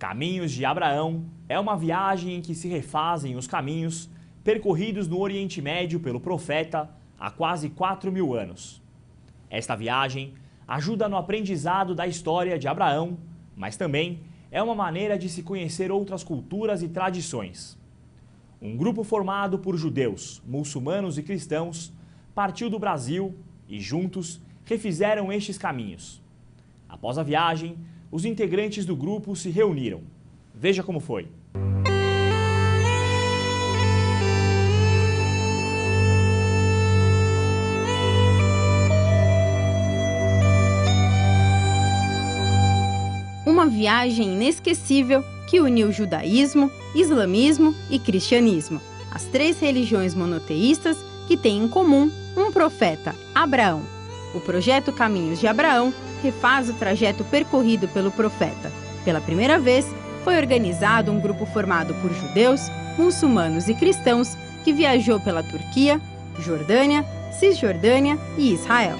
Caminhos de Abraão é uma viagem em que se refazem os caminhos percorridos no Oriente Médio pelo profeta há quase 4.000 anos. Esta viagem ajuda no aprendizado da história de Abraão, mas também é uma maneira de se conhecer outras culturas e tradições. Um grupo formado por judeus, muçulmanos e cristãos partiu do Brasil e juntos refizeram estes caminhos. Após a viagem, os integrantes do grupo se reuniram. Veja como foi. Uma viagem inesquecível que uniu judaísmo, islamismo e cristianismo, as três religiões monoteístas que têm em comum um profeta, Abraão. O projeto Caminhos de Abraão refaz o trajeto percorrido pelo profeta. Pela primeira vez, foi organizado um grupo formado por judeus, muçulmanos e cristãos que viajou pela Turquia, Jordânia, Cisjordânia e Israel.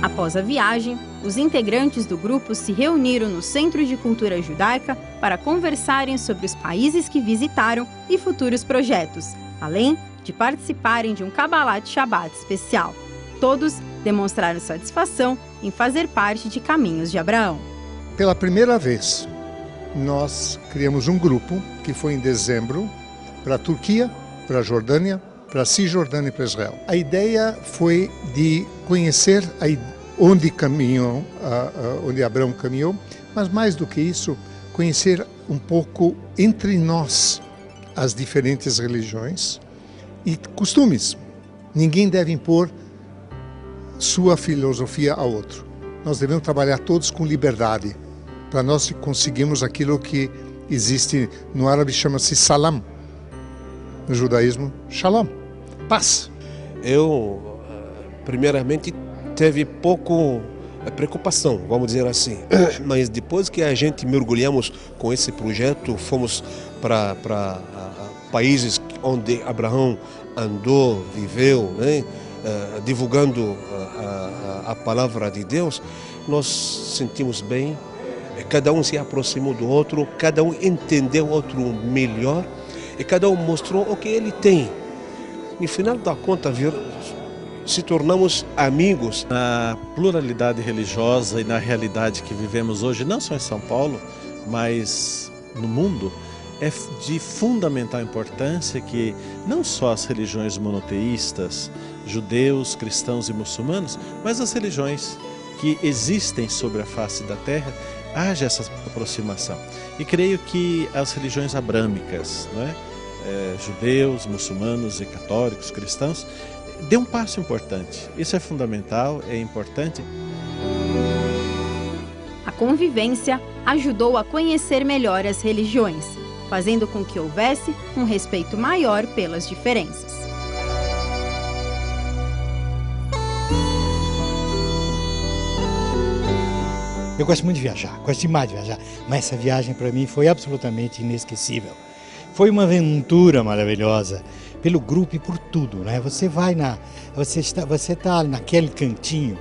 Após a viagem, os integrantes do grupo se reuniram no Centro de Cultura Judaica para conversarem sobre os países que visitaram e futuros projetos, além de participarem de um Kabbalat Shabbat especial. Todos demonstraram satisfação em fazer parte de Caminhos de Abraão. Pela primeira vez, nós criamos um grupo que foi em dezembro para a Turquia, para a Jordânia, para a Cisjordânia e para Israel. A ideia foi de conhecer onde Abraão caminhou, mas mais do que isso, conhecer um pouco entre nós as diferentes religiões e costumes. Ninguém deve impor sua filosofia ao outro. Nós devemos trabalhar todos com liberdade, para nós conseguirmos aquilo que existe no árabe, chama-se salam, no judaísmo, shalom, paz. Eu, primeiramente, teve pouco preocupação, vamos dizer assim, mas depois que a gente mergulhamos com esse projeto, fomos para países onde Abraão andou, viveu, né? Divulgando a palavra de Deus, nós sentimos bem, cada um se aproximou do outro, cada um entendeu o outro melhor e cada um mostrou o que ele tem. No final da conta, se tornamos amigos. Na pluralidade religiosa e na realidade que vivemos hoje, não só em São Paulo, mas no mundo, é de fundamental importância que não só as religiões monoteístas, judeus, cristãos e muçulmanos, mas as religiões que existem sobre a face da terra, haja essa aproximação. E creio que as religiões abrâmicas, não é? Judeus, muçulmanos e católicos, cristãos, dê um passo importante. Isso é fundamental, é importante. A convivência ajudou a conhecer melhor as religiões, fazendo com que houvesse um respeito maior pelas diferenças. Eu gosto muito de viajar, gosto demais de viajar, mas essa viagem para mim foi absolutamente inesquecível. Foi uma aventura maravilhosa, pelo grupo e por tudo, né? Você está naquele cantinho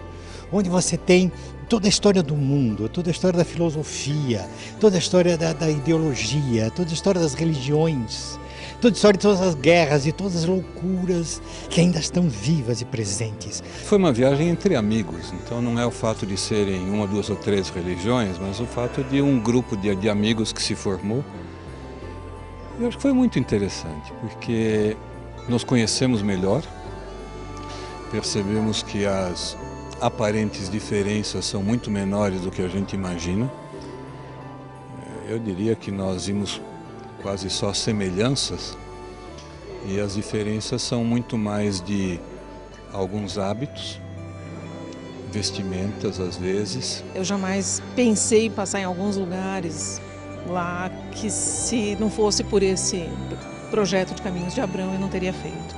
onde você tem toda a história do mundo, toda a história da filosofia, toda a história da ideologia, toda a história das religiões, toda a história de todas as guerras e todas as loucuras que ainda estão vivas e presentes. Foi uma viagem entre amigos, então não é o fato de serem uma, duas ou três religiões, mas o fato de um grupo de amigos que se formou. Eu acho que foi muito interessante, porque nos conhecemos melhor, percebemos que as aparentes diferenças são muito menores do que a gente imagina. Eu diria que nós vimos quase só semelhanças e as diferenças são muito mais de alguns hábitos, vestimentas às vezes. Eu jamais pensei em passar em alguns lugares lá que, se não fosse por esse projeto de Caminhos de Abraão, eu não teria feito.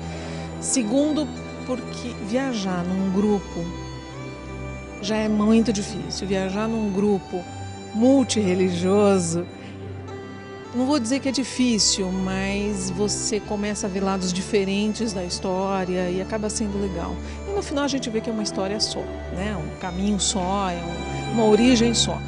Segundo, porque viajar num grupo já é muito difícil. Viajar num grupo multirreligioso Não vou dizer que é difícil, mas você começa a ver lados diferentes da história e acaba sendo legal. E no final a gente vê que é uma história só, né? Um caminho só, uma origem só.